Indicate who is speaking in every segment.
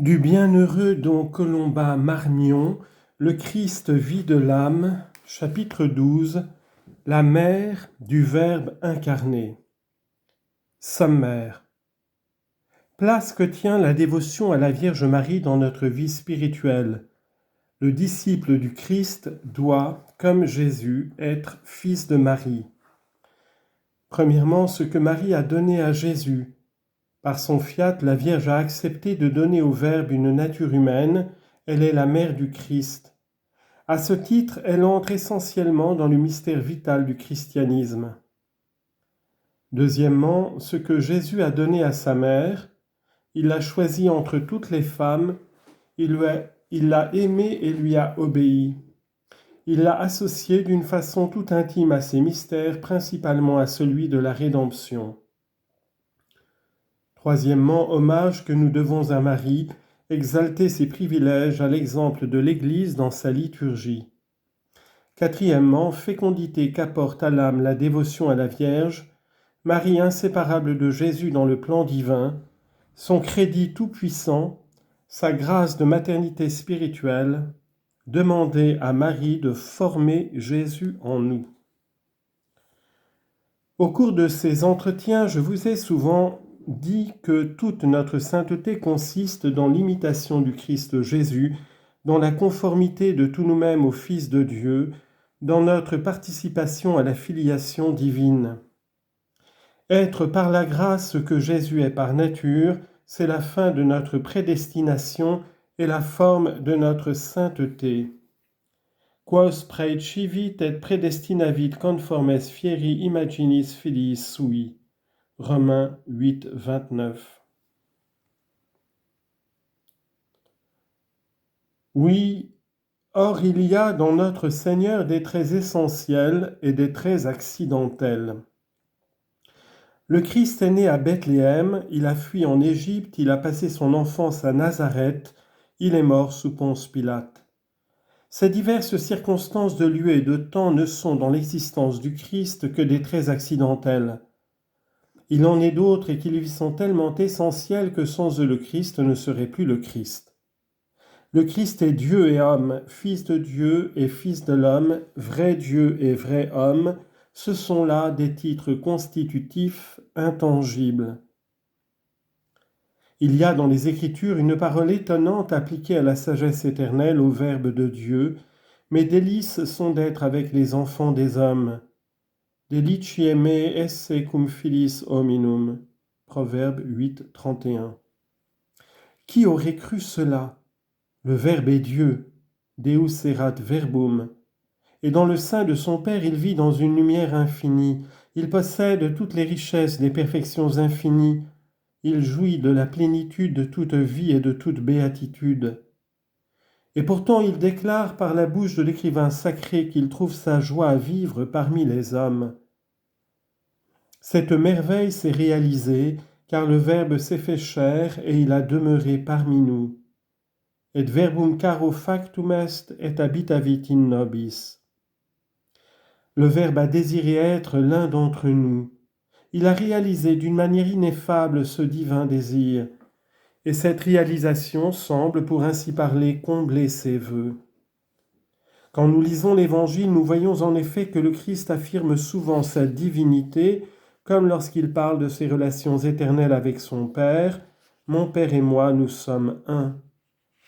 Speaker 1: Du bienheureux Don Colomba Margnon, Le Christ vit de l'âme, chapitre 12, La mère du Verbe incarné. Sommaire. Place que tient la dévotion à la Vierge Marie dans notre vie spirituelle. Le disciple du Christ doit, comme Jésus, être fils de Marie. Premièrement, ce que Marie a donné à Jésus. Par son fiat, la Vierge a accepté de donner au Verbe une nature humaine, elle est la mère du Christ. À ce titre, elle entre essentiellement dans le mystère vital du christianisme. Deuxièmement, ce que Jésus a donné à sa mère, il l'a choisie entre toutes les femmes, il l'a aimée et lui a obéi. Il l'a associée d'une façon tout intime à ses mystères, principalement à celui de la rédemption. Troisièmement, hommage que nous devons à Marie, exalter ses privilèges à l'exemple de l'Église dans sa liturgie. Quatrièmement, fécondité qu'apporte à l'âme la dévotion à la Vierge, Marie inséparable de Jésus dans le plan divin, son crédit tout-puissant, sa grâce de maternité spirituelle, demander à Marie de former Jésus en nous. Au cours de ces entretiens, je vous ai souvent dit que toute notre sainteté consiste dans l'imitation du Christ Jésus, dans la conformité de tout nous-mêmes au Fils de Dieu, dans notre participation à la filiation divine. Être par la grâce ce que Jésus est par nature, c'est la fin de notre prédestination et la forme de notre sainteté. Quos praecivit et predestinavit conformes fieri imaginis filiis sui. Romains 8, 29. Oui, or il y a dans notre Seigneur des traits essentiels et des traits accidentels. Le Christ est né à Bethléem, il a fui en Égypte, il a passé son enfance à Nazareth, il est mort sous Ponce Pilate. Ces diverses circonstances de lieu et de temps ne sont dans l'existence du Christ que des traits accidentels. Il en est d'autres et qui lui sont tellement essentiels que sans eux le Christ ne serait plus le Christ. Le Christ est Dieu et homme, Fils de Dieu et Fils de l'homme, vrai Dieu et vrai homme, ce sont là des titres constitutifs intangibles. Il y a dans les Écritures une parole étonnante appliquée à la sagesse éternelle, au Verbe de Dieu. Mes délices sont d'être avec les enfants des hommes. Deliciae me esse cum filiis hominum. Proverbe 8, 31. Qui aurait cru cela? Le Verbe est Dieu. Deus erat verbum. Et dans le sein de son Père, il vit dans une lumière infinie. Il possède toutes les richesses, les perfections infinies. Il jouit de la plénitude de toute vie et de toute béatitude. Et pourtant il déclare par la bouche de l'écrivain sacré qu'il trouve sa joie à vivre parmi les hommes. Cette merveille s'est réalisée, car le Verbe s'est fait chair et il a demeuré parmi nous. Et verbum caro factum est et habitavit in nobis. Le Verbe a désiré être l'un d'entre nous. Il a réalisé d'une manière ineffable ce divin désir, et cette réalisation semble, pour ainsi parler, combler ses vœux. Quand nous lisons l'Évangile, nous voyons en effet que le Christ affirme souvent sa divinité, comme lorsqu'il parle de ses relations éternelles avec son Père. « Mon Père et moi, nous sommes un »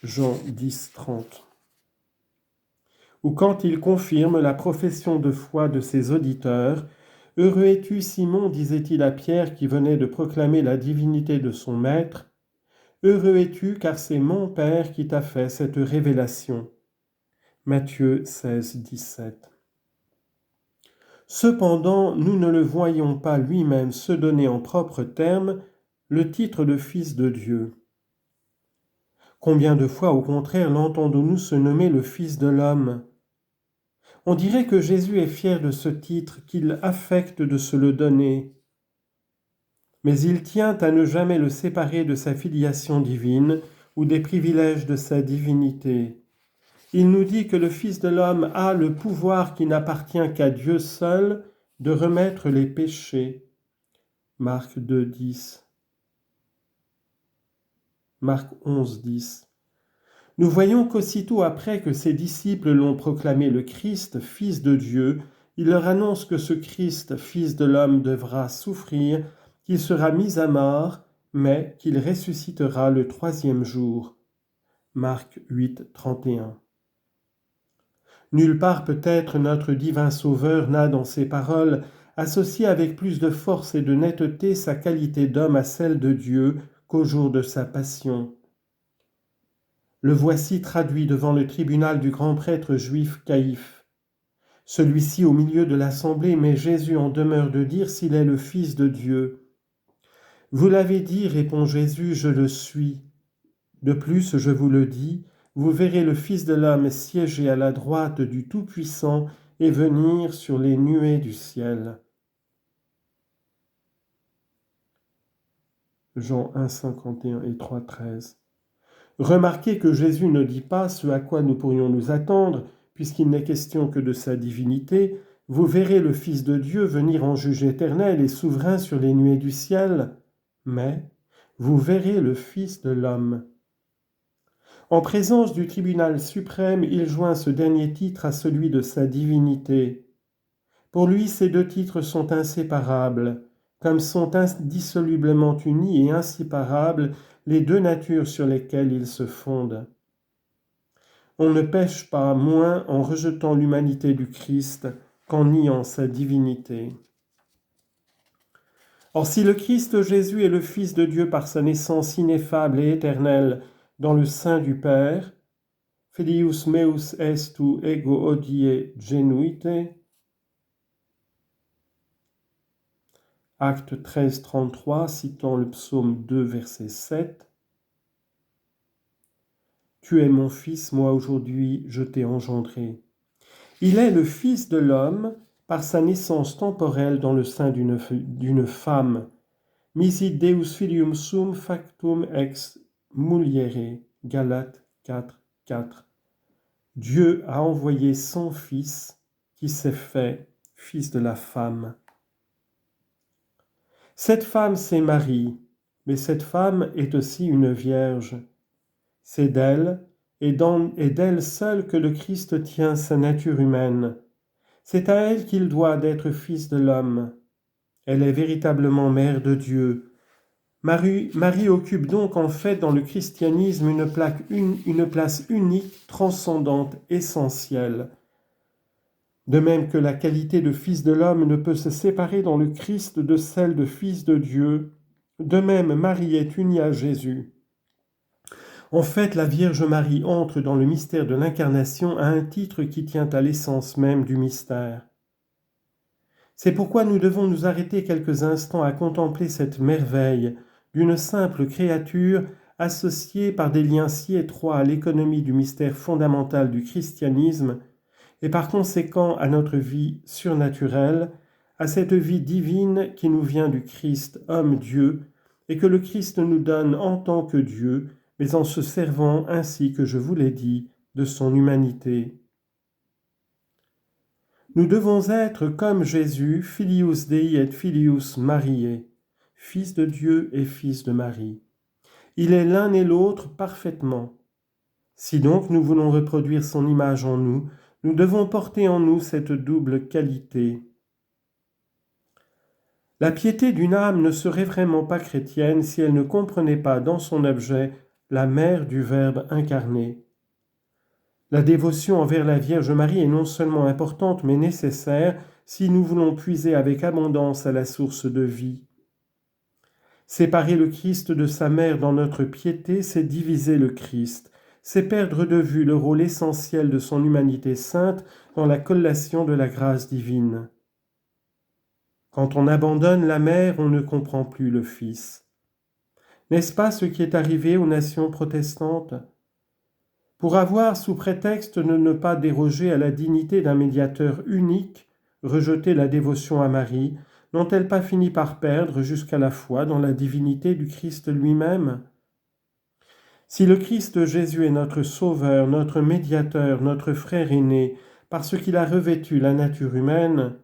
Speaker 1: Jean 10, 30. Ou quand il confirme la profession de foi de ses auditeurs. « Heureux es-tu, Simon, disait-il à Pierre qui venait de proclamer la divinité de son Maître. Heureux es-tu, car c'est mon Père qui t'a fait cette révélation. » Matthieu 16, 17. Cependant, nous ne le voyons pas lui-même se donner en propres termes le titre de Fils de Dieu. Combien de fois, au contraire, l'entendons-nous se nommer le Fils de l'homme? On dirait que Jésus est fier de ce titre, qu'il affecte de se le donner. Mais il tient à ne jamais le séparer de sa filiation divine ou des privilèges de sa divinité. Il nous dit que le Fils de l'homme a le pouvoir qui n'appartient qu'à Dieu seul de remettre les péchés. Marc 2, 10. Marc 11, 10. Nous voyons qu'aussitôt après que ses disciples l'ont proclamé le Christ, Fils de Dieu, il leur annonce que ce Christ, Fils de l'homme, devra souffrir, qu'il sera mis à mort, mais qu'il ressuscitera le troisième jour. Marc 8, 31. Nulle part peut-être notre divin Sauveur n'a dans ses paroles associé avec plus de force et de netteté sa qualité d'homme à celle de Dieu qu'au jour de sa passion. Le voici traduit devant le tribunal du grand prêtre juif Caïphe. Celui-ci au milieu de l'assemblée met Jésus en demeure de dire s'il est le Fils de Dieu. Vous l'avez dit, répond Jésus, je le suis. De plus, je vous le dis, vous verrez le Fils de l'homme siéger à la droite du Tout-Puissant et venir sur les nuées du ciel. Jean 1, 51 et 3, 13. Remarquez que Jésus ne dit pas ce à quoi nous pourrions nous attendre, puisqu'il n'est question que de sa divinité. Vous verrez le Fils de Dieu venir en juge éternel et souverain sur les nuées du ciel, mais vous verrez le Fils de l'homme. En présence du tribunal suprême, il joint ce dernier titre à celui de sa divinité. Pour lui, ces deux titres sont inséparables, comme sont indissolublement unis et inséparables les deux natures sur lesquelles ils se fondent. On ne pêche pas moins en rejetant l'humanité du Christ qu'en niant sa divinité. Or, si le Christ Jésus est le Fils de Dieu par sa naissance ineffable et éternelle dans le sein du Père, Filius meus estu ego hodie genuite, Acte 13, 33, citant le psaume 2, verset 7. Tu es mon fils, moi aujourd'hui je t'ai engendré. Il est le Fils de l'homme par sa naissance temporelle dans le sein d'une femme. Misit Deus filium sum factum ex muliere. Galates 4, 4. Dieu a envoyé son Fils qui s'est fait fils de la femme. Cette femme, c'est Marie, mais cette femme est aussi une vierge. C'est d'elle et d'elle seule que le Christ tient sa nature humaine. C'est à elle qu'il doit d'être fils de l'homme. Elle est véritablement mère de Dieu. Marie occupe donc en fait dans le christianisme une place unique, transcendante, essentielle. De même que la qualité de fils de l'homme ne peut se séparer dans le Christ de celle de fils de Dieu, de même Marie est unie à Jésus. En fait, la Vierge Marie entre dans le mystère de l'incarnation à un titre qui tient à l'essence même du mystère. C'est pourquoi nous devons nous arrêter quelques instants à contempler cette merveille d'une simple créature associée par des liens si étroits à l'économie du mystère fondamental du christianisme et par conséquent à notre vie surnaturelle, à cette vie divine qui nous vient du Christ, homme-Dieu, et que le Christ nous donne en tant que Dieu, mais en se servant, ainsi que je vous l'ai dit, de son humanité. Nous devons être comme Jésus, filius Dei et filius Mariae, fils de Dieu et fils de Marie. Il est l'un et l'autre parfaitement. Si donc nous voulons reproduire son image en nous, nous devons porter en nous cette double qualité. La piété d'une âme ne serait vraiment pas chrétienne si elle ne comprenait pas dans son objet la mère du Verbe incarné. La dévotion envers la Vierge Marie est non seulement importante mais nécessaire si nous voulons puiser avec abondance à la source de vie. Séparer le Christ de sa mère dans notre piété, c'est diviser le Christ, c'est perdre de vue le rôle essentiel de son humanité sainte dans la collation de la grâce divine. Quand on abandonne la mère, on ne comprend plus le Fils. N'est-ce pas ce qui est arrivé aux nations protestantes ? Pour avoir, sous prétexte de ne pas déroger à la dignité d'un médiateur unique, rejeté la dévotion à Marie, n'ont-elles pas fini par perdre jusqu'à la foi dans la divinité du Christ lui-même ? Si le Christ Jésus est notre Sauveur, notre médiateur, notre frère aîné, parce qu'il a revêtu la nature humaine,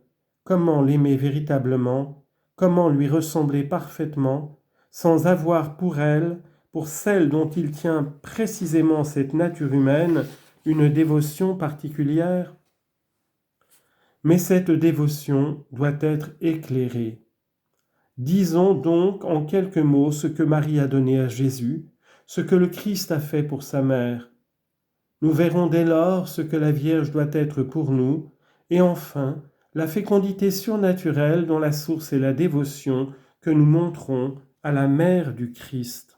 Speaker 1: comment l'aimer véritablement, comment lui ressembler parfaitement, sans avoir pour elle, pour celle dont il tient précisément cette nature humaine, une dévotion particulière? Mais cette dévotion doit être éclairée. Disons donc en quelques mots ce que Marie a donné à Jésus, ce que le Christ a fait pour sa mère. Nous verrons dès lors ce que la Vierge doit être pour nous, et enfin la fécondité surnaturelle dont la source est la dévotion que nous montrons à la mère du Christ.